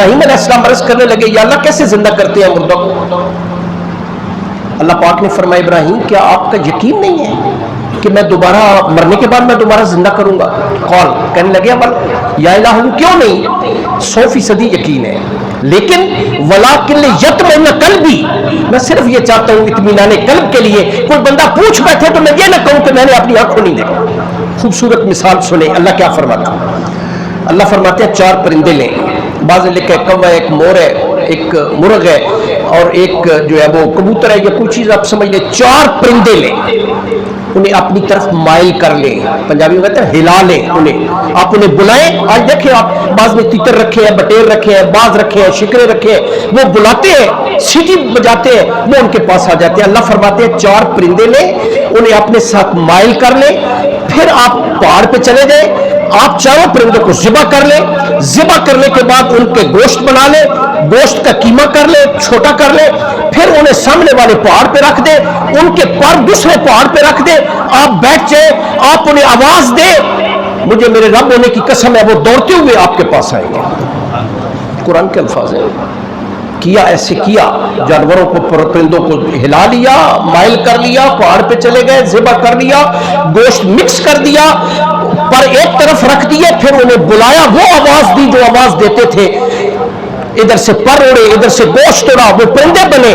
इब्राहिम अलैहिस्सलाम अर्ज करने लगे, या अल्लाह कैसे जिंदा करते हैं मुर्दा को? अल्लाह पाक ने फरमाया, इब्राहिम क्या आपका यकीन नहीं है कि मैं दोबारा मरने के बाद मैं दोबारा जिंदा करूंगा? कौल कहने लगे, अबल या इलाह, क्यों नहीं, 100% यकीन है, लेकिन वलाकिन यतमइन्न कल्बी, मैं सिर्फ ये चाहता हूँ इत्मीनाने कल्ब के लिए, कोई बंदा पूछ बैठे तो मैं ये ना कहूँ कि मैंने अपनी आंखों नहीं देखा। खूबसूरत मिसाल सुने अल्लाह क्या फरमाता है। अल्लाह फरमाते हैं 4 परिंदे लें, बाज़ लिखे एक कौवा है, एक मोर है, एक मुर्ग है और एक जो है वो कबूतर है, या कोई चीज़ आप समझ लें, 4 परिंदे लें, उन्हें अपनी तरफ माइल कर लें, पंजाबी में कहते हैं हिला लें उन्हें, आप उन्हें बुलाएं। आज देखें आप, बाज में तीतर रखे हैं, बटेर रखे हैं, बाज रखे हैं, शिकरे रखे हैं, वो बुलाते हैं, सीटी बजाते हैं, वो उनके पास आ जाते हैं। अल्लाह फरमाते हैं 4 परिंदे लें, उन्हें अपने साथ माइल कर लें, फिर आप पहाड़ पे चले जाए, आप चारों परिंदों को ज़िबा कर ले, ज़िबा करने के बाद उनके गोश्त बना ले, गोश्त का कीमा कर ले, छोटा कर ले, फिर उन्हें सामने वाले पहाड़ पे रख दे, उनके पर दूसरे पहाड़ पे रख दे, आप बैठ जाए, आप उन्हें आवाज दे, मुझे मेरे रब होने की कसम है, वो दौड़ते हुए आपके पास आएंगे। कुरान के अल्फाज हैं। किया, ऐसे किया, जानवरों को, परिंदों को हिला लिया, माइल कर लिया, पहाड़ पे चले गए, ज़िबा कर लिया, गोश्त मिक्स कर दिया, पर एक तरफ रख दिए, फिर उन्हें बुलाया, वो आवाज दी जो आवाज देते थे, इधर से पर उड़े, इधर से गोश्त उड़ा, वो परिंदे बने।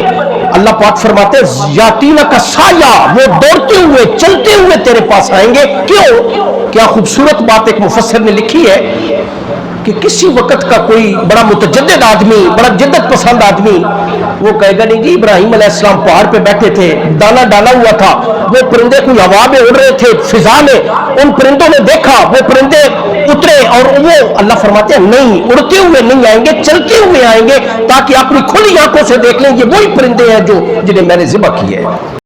अल्लाह पाक फरमाते यातीना का साया, वो दौड़ते हुए चलते हुए तेरे पास आएंगे। क्यों? क्या खूबसूरत बात एक मुफस्सिर ने लिखी है कि किसी वक्त का कोई बड़ा मुतजद्दिद आदमी, बड़ा जिद्दत पसंद आदमी, वो कहेगा नहीं जी इब्राहिम अलैहिस्सलाम पहाड़ पे बैठे थे, दाना डाला हुआ था, वो परिंदे कोई हवा में उड़ रहे थे, फिजा में, उन परिंदों ने देखा, वो परिंदे उतरे, और वो अल्लाह फरमाते हैं नहीं, उड़ते हुए नहीं आएंगे, चलते हुए आएंगे, ताकि अपनी खुली आंखों से देख लें ये वही परिंदे हैं जो जिन्हें मैंने ज़िबा किए हैं।